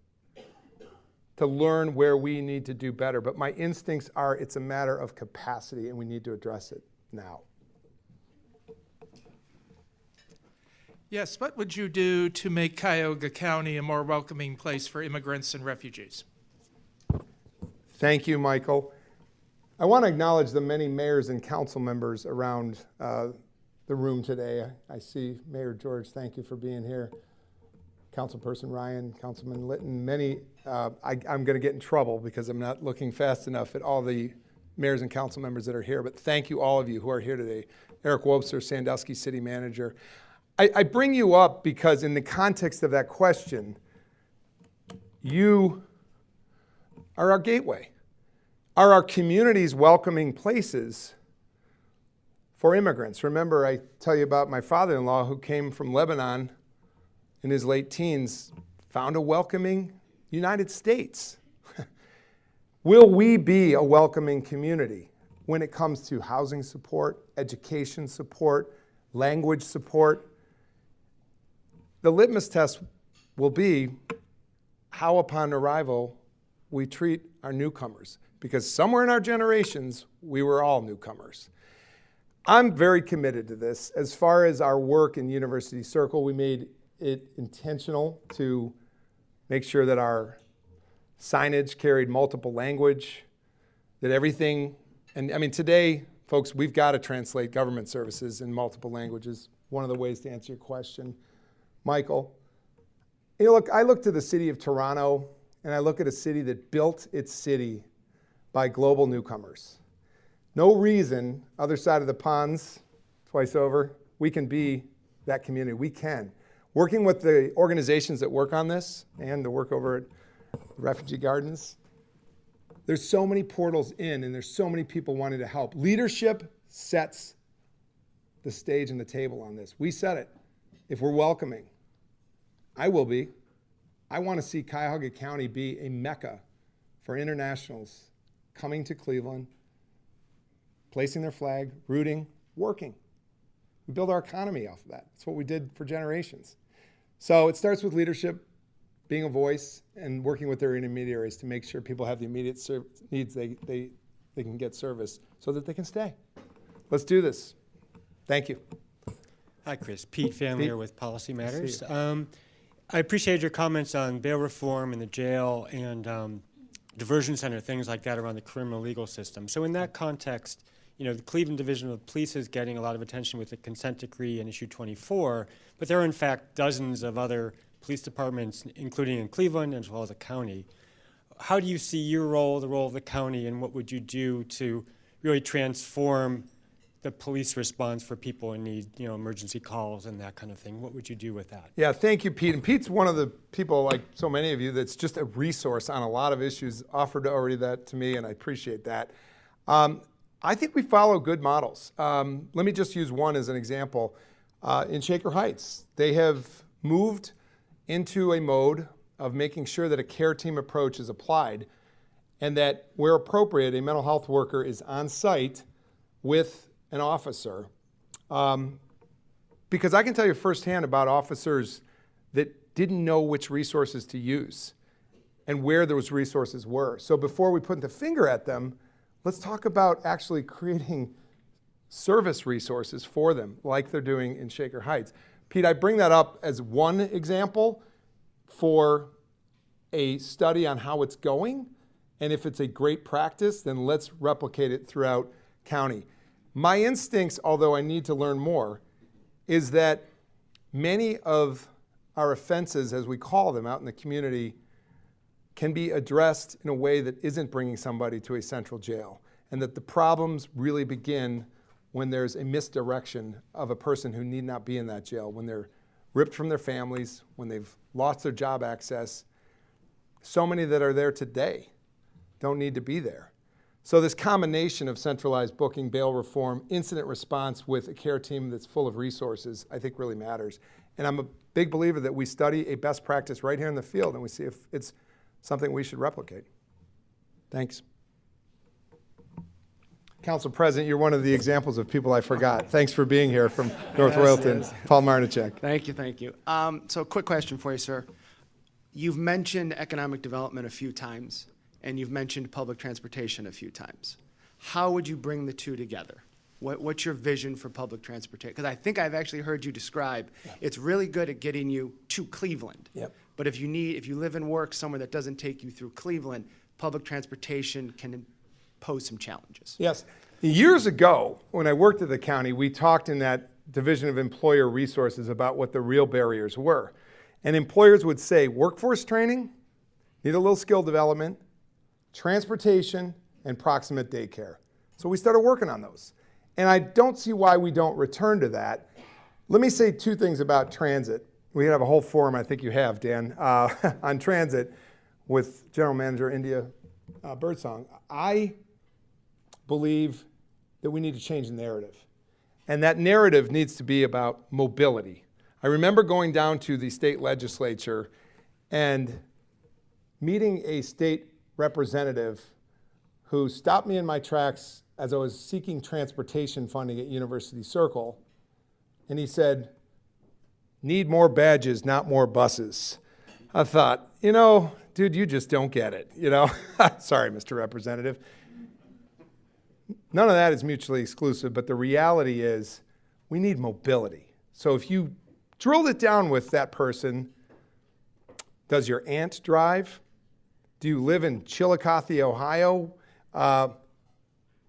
to learn where we need to do better. But my instincts are it's a matter of capacity, and we need to address it now. Yes, what would you do to make Cuyahoga County a more welcoming place for immigrants and refugees? Thank you, Michael. I want to acknowledge the many mayors and council members around the room today. I see Mayor George, thank you for being here. Councilperson Ryan, Councilman Litton, many, I'm going to get in trouble because I'm not looking fast enough at all the mayors and council members that are here, but thank you all of you who are here today. Eric Wobster, Sandusky City Manager. I bring you up because in the context of that question, you are our gateway. Are our communities welcoming places for immigrants? Remember, I tell you about my father-in-law who came from Lebanon in his late teens, found a welcoming United States. Will we be a welcoming community when it comes to housing support, education support, language support? The litmus test will be how upon arrival we treat our newcomers, because somewhere in our generations, we were all newcomers. I'm very committed to this. As far as our work in University Circle, we made it intentional to make sure that our signage carried multiple language, that everything, and I mean today, folks, we've got to translate government services in multiple languages. One of the ways to answer your question, Michael. You know, look, I look to the city of Toronto, and I look at a city that built its city by global newcomers. No reason, other side of the ponds, twice over, we can be that community. We can. Working with the organizations that work on this and the work over at Refugee Gardens, there's so many portals in and there's so many people wanting to help. Leadership sets the stage and the table on this. We set it. If we're welcoming, I will be. I want to see Cuyahoga County be a mecca for internationals coming to Cleveland, placing their flag, rooting, working. We build our economy off of that. That's what we did for generations. So it starts with leadership, being a voice, and working with their intermediaries to make sure people have the immediate needs they can get service so that they can stay. Let's do this. Thank you. Hi, Chris. Pete Fanlier with Policy Matters. I I appreciated your comments on bail reform in the jail and diversion center, things like that around the criminal legal system. So in that context, you know, the Cleveland Division of Police is getting a lot of attention with the consent decree in issue 24, but there are in fact dozens of other police departments, including in Cleveland as well as the county. How do you see your role, the role of the county, and what would you do to really transform the police response for people in need, you know, emergency calls and that kind of thing? What would you do with that? Yeah, thank you, Pete. And Pete's one of the people, like so many of you, that's just a resource on a lot of issues, offered already that to me, and I appreciate that. I think we follow good models. Let me just use one as an example. In Shaker Heights, they have moved into a mode of making sure that a care team approach is applied and that where appropriate, a mental health worker is on site with an officer. Because I can tell you firsthand about officers that didn't know which resources to use and where those resources were. So before we put the finger at them, let's talk about actually creating service resources for them like they're doing in Shaker Heights. Pete, I bring that up as one example for a study on how it's going. And if it's a great practice, then let's replicate it throughout county. My instincts, although I need to learn more, is that many of our offenses, as we call them out in the community, can be addressed in a way that isn't bringing somebody to a central jail, and that the problems really begin when there's a misdirection of a person who need not be in that jail, when they're ripped from their families, when they've lost their job access. So many that are there today don't need to be there. So this combination of centralized booking, bail reform, incident response with a care team that's full of resources, I think really matters. And I'm a big believer that we study a best practice right here in the field and we see if it's something we should replicate. Thanks. Council President, you're one of the examples of people I forgot. Thanks for being here from North Royalton. Yes. Paul Marnichek. Thank you, thank you. So quick question for you, sir. You've mentioned economic development a few times, and you've mentioned public transportation a few times. How would you bring the two together? What's your vision for public transportation? Because I think I've actually heard you describe, it's really good at getting you to Cleveland. Yep. But if you live and work somewhere that doesn't take you through Cleveland, public transportation can pose some challenges. Yes. Years ago, when I worked at the county, we talked in that Division of Employer Resources about what the real barriers were. And employers would say, workforce training, need a little skill development, transportation, and proximate daycare. So we started working on those. And I don't see why we don't return to that. Let me say two things about transit. We have a whole forum, I think you have, Dan, on transit with General Manager India Birdsong. I believe that we need to change the narrative. And that narrative needs to be about mobility. I remember going down to the state legislature and meeting a state representative who stopped me in my tracks as I was seeking transportation funding at University Circle. And he said, need more badges, not more buses. I thought, dude, you just don't get it, Sorry, Mr. Representative. None of that is mutually exclusive, but the reality is we need mobility. So if you drilled it down with that person, does your aunt drive? Do you live in Chillicothe, Ohio?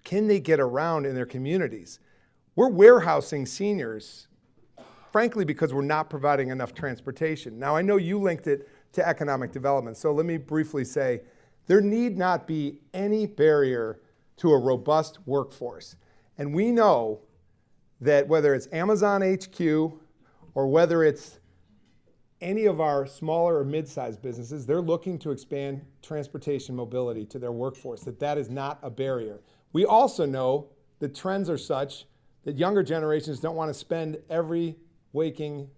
Can they get around in their communities? We're warehousing seniors, frankly, because we're not providing enough transportation. Now, I know you linked it to economic development, so let me briefly say there need not be any barrier to a robust workforce. And we know that whether it's Amazon HQ or whether it's any of our smaller or mid-sized businesses, they're looking to expand transportation mobility to their workforce, that is not a barrier. We also know that trends are such that younger generations don't want to spend every waking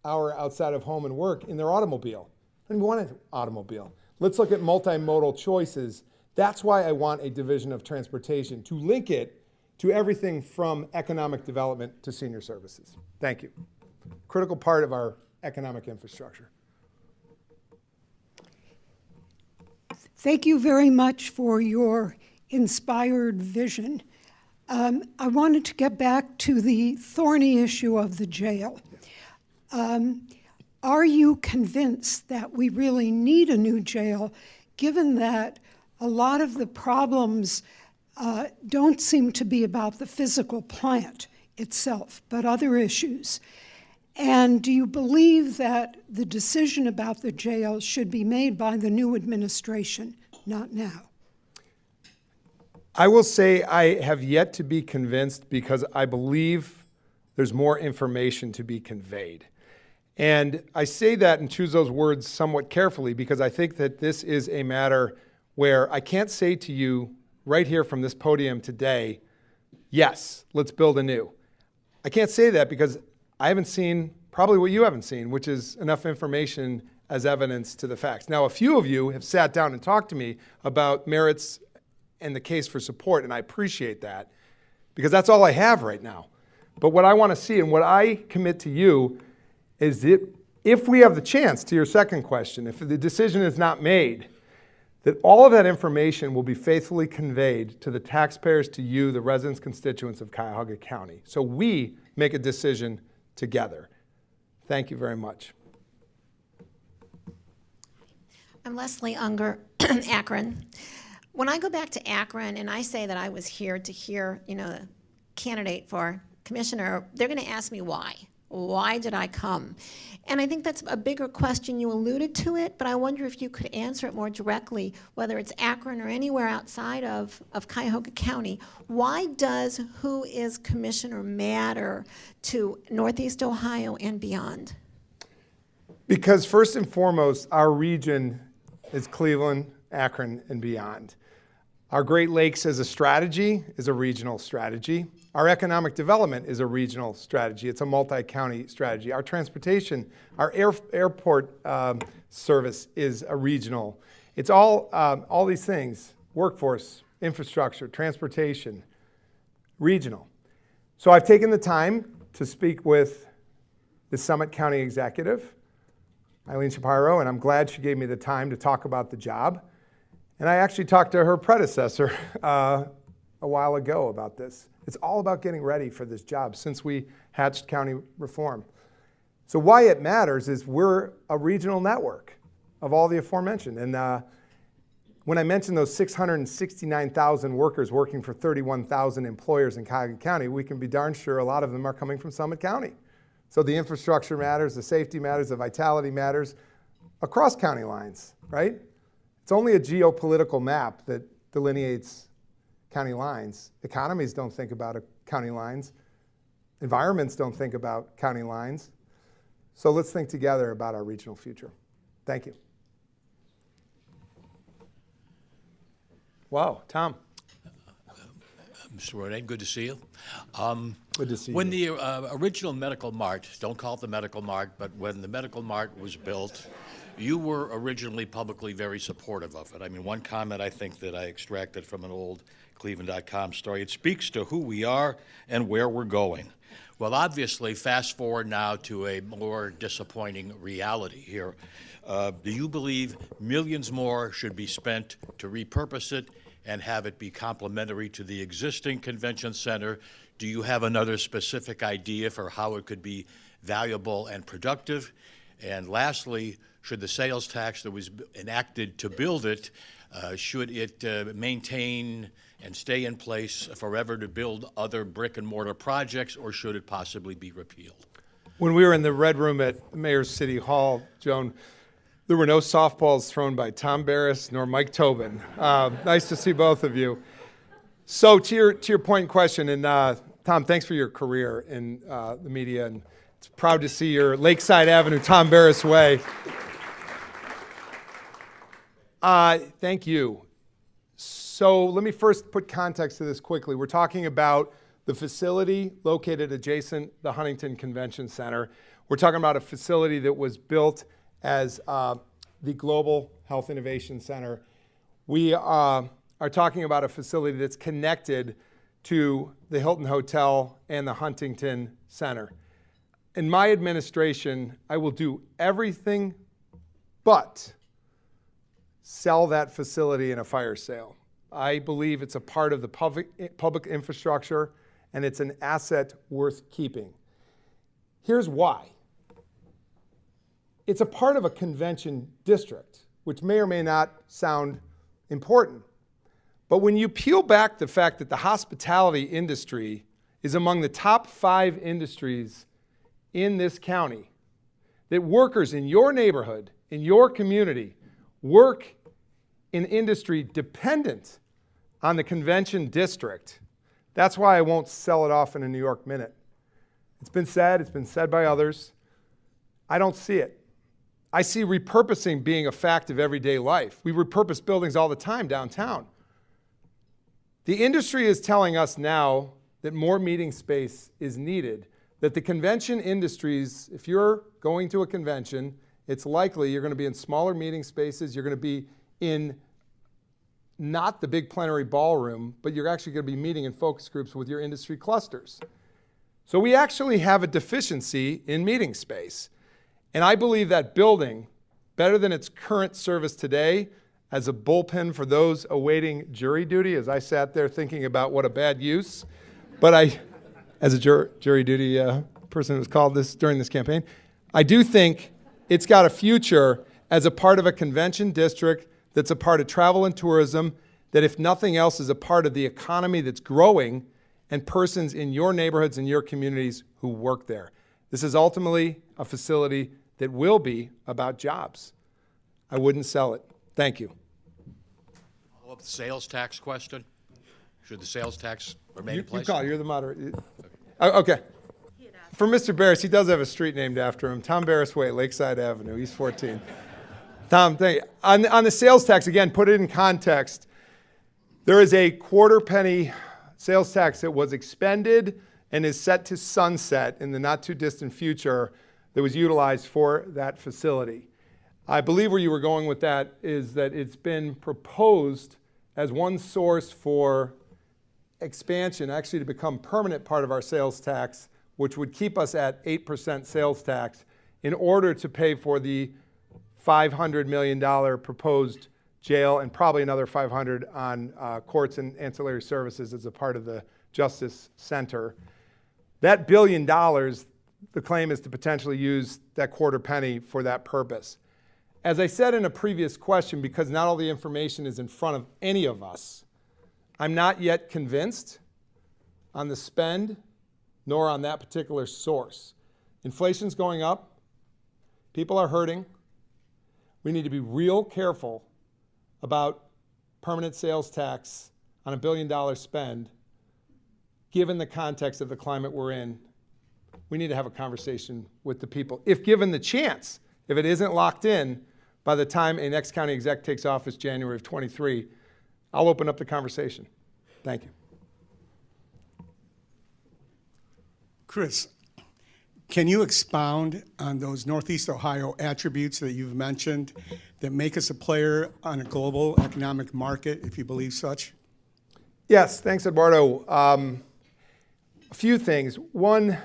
hour outside of home and work in their automobile. I don't even want an automobile. Let's look at multimodal choices. That's why I want a division of transportation, to link it to everything from economic development to senior services. Thank you. Critical part of our economic infrastructure. Thank you very much for your inspired vision. I wanted to get back to the thorny issue of the jail. Are you convinced that we really need a new jail, given that a lot of the problems don't seem to be about the physical plant itself, but other issues? And do you believe that the decision about the jail should be made by the new administration, not now? I will say I have yet to be convinced because I believe there's more information to be conveyed. And I say that and choose those words somewhat carefully because I think that this is a matter where I can't say to you right here from this podium today, yes, let's build anew. I can't say that because I haven't seen probably what you haven't seen, which is enough information as evidence to the facts. Now, a few of you have sat down and talked to me about merits and the case for support, and I appreciate that because that's all I have right now. But what I want to see and what I commit to you is that if we have the chance, to your second question, if the decision is not made, that all of that information will be faithfully conveyed to the taxpayers, to you, the residents, constituents of Cuyahoga County. So we make a decision together. Thank you very much. I'm Leslie Unger, Akron. When I go back to Akron and I say that I was here to hear, the candidate for commissioner, they're going to ask me why. Why did I come? And I think that's a bigger question. You alluded to it, but I wonder if you could answer it more directly, whether it's Akron or anywhere outside of Cuyahoga County. Why does who is commissioner matter to Northeast Ohio and beyond? Because first and foremost, our region is Cleveland, Akron, and beyond. Our Great Lakes as a strategy is a regional strategy. Our economic development is a regional strategy. It's a multi-county strategy. Our transportation, our airport service is a regional. It's all these things, workforce, infrastructure, transportation, regional. So I've taken the time to speak with the Summit County Executive, Eileen Shapiro, and I'm glad she gave me the time to talk about the job. And I actually talked to her predecessor a while ago about this. It's all about getting ready for this job since we hatched county reform. So why it matters is we're a regional network of all the aforementioned. And when I mentioned those 669,000 workers working for 31,000 employers in Cuyahoga County, we can be darn sure a lot of them are coming from Summit County. So the infrastructure matters, the safety matters, the vitality matters across county lines, right? It's only a geopolitical map that delineates county lines. Economies don't think about county lines. Environments don't think about county lines. So let's think together about our regional future. Thank you. Wow, Tom. Mr. Ronayne, good to see you. Good to see you. When the original Medical Mart, don't call it the Medical Mart, but when the Medical Mart was built, you were originally publicly very supportive of it. I mean, one comment I think that I extracted from an old Cleveland.com story, it speaks to who we are and where we're going. Well, obviously, fast forward now to a more disappointing reality here. Do you believe millions more should be spent to repurpose it and have it be complementary to the existing convention center? Do you have another specific idea for how it could be valuable and productive? And lastly, should the sales tax that was enacted to build it, should it maintain and stay in place forever to build other brick and mortar projects, or should it possibly be repealed? When we were in the Red Room at Mayor's City Hall, Joan, there were no softballs thrown by Tom Barris nor Mike Tobin. Nice to see both of you. So to your point and question, and Tom, thanks for your career in the media, and it's proud to see your Lakeside Avenue, Tom Barris way. Thank you. So let me first put context to this quickly. We're talking about the facility located adjacent the Huntington Convention Center. We're talking about a facility that was built as the Global Health Innovation Center. We are talking about a facility that's connected to the Hilton Hotel and the Huntington Center. In my administration, I will do everything but sell that facility in a fire sale. I believe it's a part of the public infrastructure, and it's an asset worth keeping. Here's why. It's a part of a convention district, which may or may not sound important. But when you peel back the fact that the hospitality industry is among the top 5 industries in this county, that workers in your neighborhood, in your community, work in industry dependent on the convention district, that's why I won't sell it off in a New York minute. It's been said by others. I don't see it. I see repurposing being a fact of everyday life. We repurpose buildings all the time downtown. The industry is telling us now that more meeting space is needed, that the convention industries, if you're going to a convention, it's likely you're going to be in smaller meeting spaces, you're going to be in not the big plenary ballroom, but you're actually going to be meeting in focus groups with your industry clusters. So we actually have a deficiency in meeting space. And I believe that building, better than its current service today, as a bullpen for those awaiting jury duty, as I sat there thinking about what a bad use, but as a jury duty person who was called this during this campaign, I do think it's got a future as a part of a convention district that's a part of travel and tourism, that if nothing else is a part of the economy that's growing and persons in your neighborhoods and your communities who work there. This is ultimately a facility that will be about jobs. I wouldn't sell it. Thank you. Follow up the sales tax question. Should the sales tax remain in place? You call. You're the moderator. Okay. For Mr. Barris, he does have a street named after him. Tom Barris Way, Lakeside Avenue, East 14. Tom, thank you. On the sales tax, again, put it in context. There is a quarter-penny sales tax that was expended and is set to sunset in the not-too-distant future that was utilized for that facility. I believe where you were going with that is that it's been proposed as one source for expansion, actually to become permanent part of our sales tax, which would keep us at 8% sales tax in order to pay for the $500 million proposed jail and probably another $500 on courts and ancillary services as a part of the Justice Center. That $1 billion, the claim is to potentially use that quarter penny for that purpose. As I said in a previous question, because not all the information is in front of any of us, I'm not yet convinced on the spend nor on that particular source. Inflation's going up. People are hurting. We need to be real careful about permanent sales tax on a $1 billion spend. Given the context of the climate we're in, we need to have a conversation with the people. If given the chance, if it isn't locked in by the time a next county exec takes office January of 23, I'll open up the conversation. Thank you. Chris, can you expound on those Northeast Ohio attributes that you've mentioned that make us a player on a global economic market, if you believe such? Yes, thanks, Eduardo. A few things. One,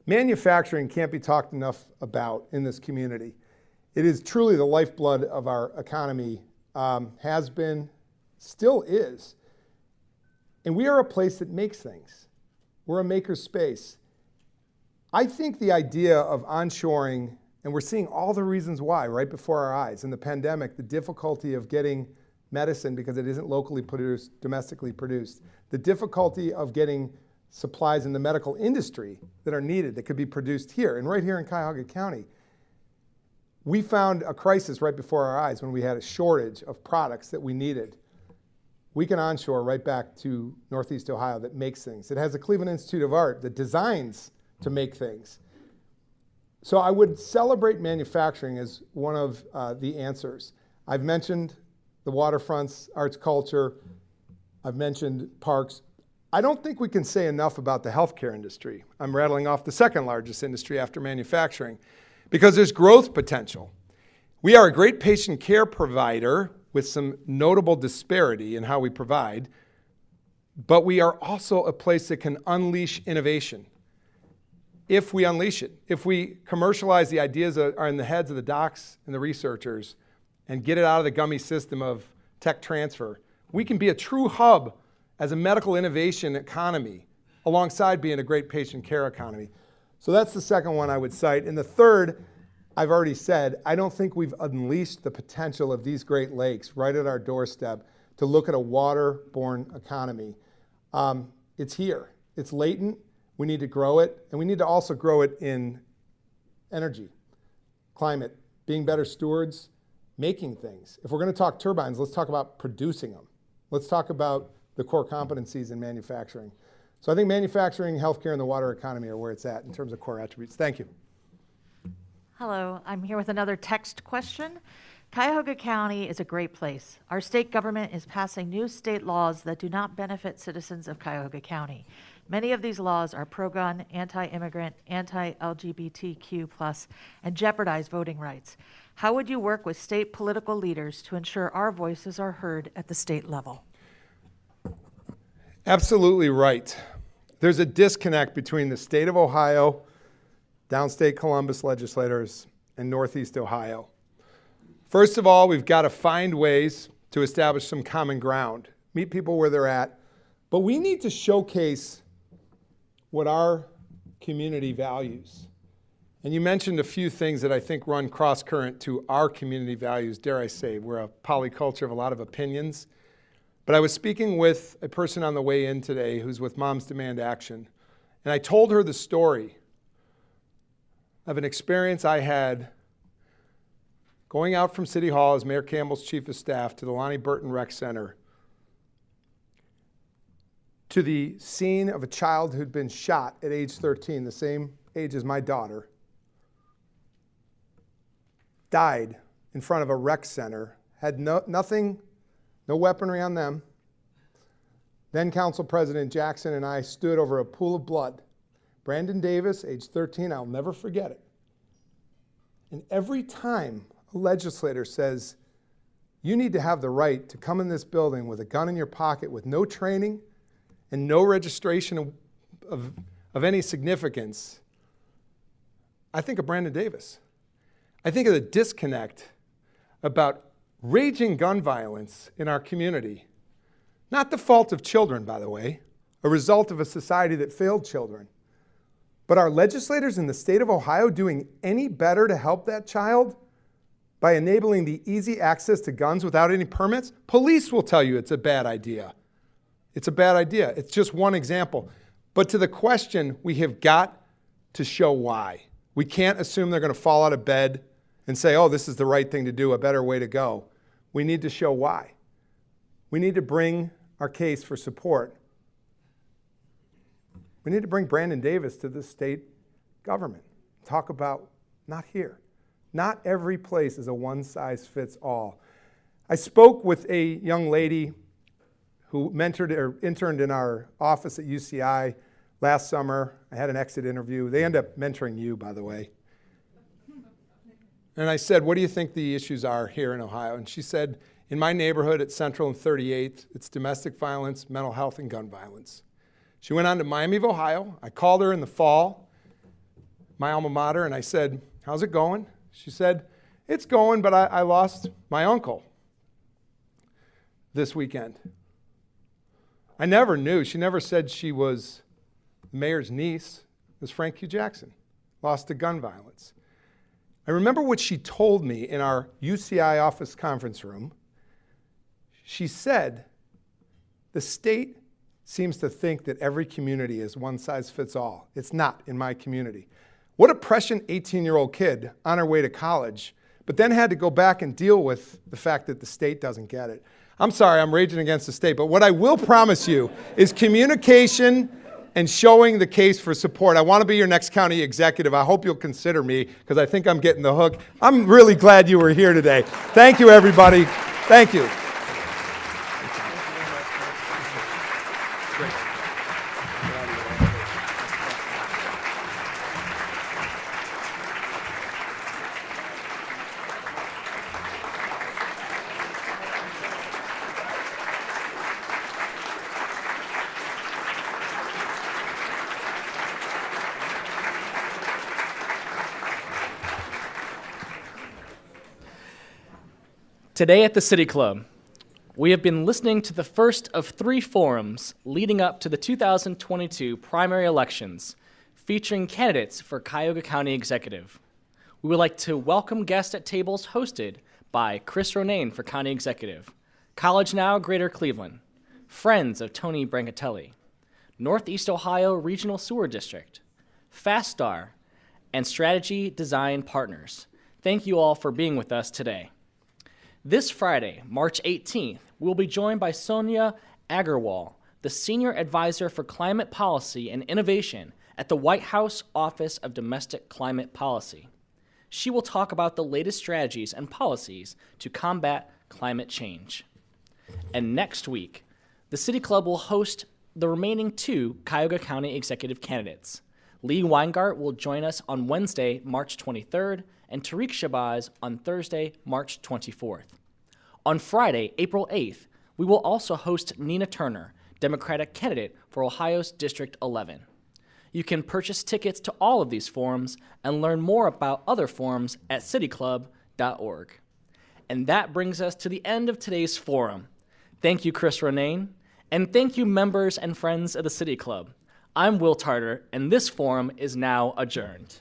manufacturing can't be talked enough about in this community. It is truly the lifeblood of our economy, has been, still is. And we are a place that makes things. We're a maker space. I think the idea of onshoring, and we're seeing all the reasons why right before our eyes. In the pandemic, the difficulty of getting medicine because it isn't locally produced, domestically produced. The difficulty of getting supplies in the medical industry that are needed, that could be produced here, and right here in Cuyahoga County. We found a crisis right before our eyes when we had a shortage of products that we needed. We can onshore right back to Northeast Ohio that makes things. It has a Cleveland Institute of Art that designs to make things. So I would celebrate manufacturing as one of the answers. I've mentioned the waterfronts, arts, culture. I've mentioned parks. I don't think we can say enough about the healthcare industry. I'm rattling off the second largest industry after manufacturing because there's growth potential. We are a great patient care provider with some notable disparity in how we provide, but we are also a place that can unleash innovation. If we unleash it, if we commercialize the ideas that are in the heads of the docs and the researchers and get it out of the gummy system of tech transfer, we can be a true hub as a medical innovation economy alongside being a great patient care economy. So that's the second one I would cite. And the third, I've already said, I don't think we've unleashed the potential of these Great Lakes right at our doorstep to look at a waterborne economy. It's here. It's latent. We need to grow it. And we need to also grow it in energy, climate, being better stewards, making things. If we're going to talk turbines, let's talk about producing them. Let's talk about the core competencies in manufacturing. So I think manufacturing, healthcare, and the water economy are where it's at in terms of core attributes. Thank you. Hello, I'm here with another text question. Cuyahoga County is a great place. Our state government is passing new state laws that do not benefit citizens of Cuyahoga County. Many of these laws are pro-gun, anti-immigrant, anti-LGBTQ+, and jeopardize voting rights. How would you work with state political leaders to ensure our voices are heard at the state level? Absolutely right. There's a disconnect between the state of Ohio, downstate Columbus legislators, and Northeast Ohio. First of all, we've got to find ways to establish some common ground, meet people where they're at, but we need to showcase what our community values. And you mentioned a few things that I think run cross-current to our community values, dare I say. We're a polyculture of a lot of opinions. But I was speaking with a person on the way in today who's with Moms Demand Action, and I told her the story of an experience I had going out from City Hall as Mayor Campbell's chief of staff to the Lonnie Burton Rec Center, to the scene of a child who'd been shot at age 13, the same age as my daughter, died in front of a rec center, had nothing, no weaponry on them. Then Council President Jackson and I stood over a pool of blood. Brandon Davis, age 13, I'll never forget it. And every time a legislator says, you need to have the right to come in this building with a gun in your pocket with no training and no registration of any significance, I think of Brandon Davis. I think of the disconnect about raging gun violence in our community. Not the fault of children, by the way, a result of a society that failed children. But are legislators in the state of Ohio doing any better to help that child by enabling the easy access to guns without any permits? Police will tell you it's a bad idea. It's a bad idea. It's just one example. But to the question, we have got to show why. We can't assume they're going to fall out of bed and say, oh, this is the right thing to do, a better way to go. We need to show why. We need to bring our case for support. We need to bring Brandon Davis to the state government. Talk about, not here. Not every place is a one-size-fits-all. I spoke with a young lady who mentored or interned in our office at UCI last summer. I had an exit interview. They end up mentoring you, by the way. And I said, what do you think the issues are here in Ohio? And she said, in my neighborhood at Central and 38th, it's domestic violence, mental health, and gun violence. She went on to Miami of Ohio. I called her in the fall, my alma mater, and I said, how's it going? She said, it's going, but I lost my uncle this weekend. I never knew. She never said she was the mayor's niece. It was Frank Q. Jackson, lost to gun violence. I remember what she told me in our UCI office conference room. She said, the state seems to think that every community is one size fits all. It's not in my community. What a prescient 18-year-old kid on her way to college, but then had to go back and deal with the fact that the state doesn't get it. I'm sorry, I'm raging against the state, but what I will promise you is communication and showing the case for support. I want to be your next county executive. I hope you'll consider me because I think I'm getting the hook. I'm really glad you were here today. Thank you, everybody. Thank you. Today at the City Club, we have been listening to the first of 3 forums leading up to the 2022 primary elections, featuring candidates for Cuyahoga County Executive. We would like to welcome guests at tables hosted by Chris Ronin for County Executive, College Now Greater Cleveland, Friends of Tony Brancatelli, Northeast Ohio Regional Sewer District, FastStar, and Strategy Design Partners. Thank you all for being with us today. This Friday, March 18th, we'll be joined by Sonia Agarwal, the Senior Advisor for Climate Policy and Innovation at the White House Office of Domestic Climate Policy. She will talk about the latest strategies and policies to combat climate change. And next week, the City Club will host the remaining 2 Cuyahoga County Executive candidates. Lee Weingart will join us on Wednesday, March 23rd, and Tariq Shabazz on Thursday, March 24th. On Friday, April 8th, we will also host Nina Turner, Democratic candidate for Ohio's District 11. You can purchase tickets to all of these forums and learn more about other forums at cityclub.org. And that brings us to the end of today's forum. Thank you, Chris Ronayne, and thank you, members and friends of the City Club. I'm Will Tarter, and this forum is now adjourned.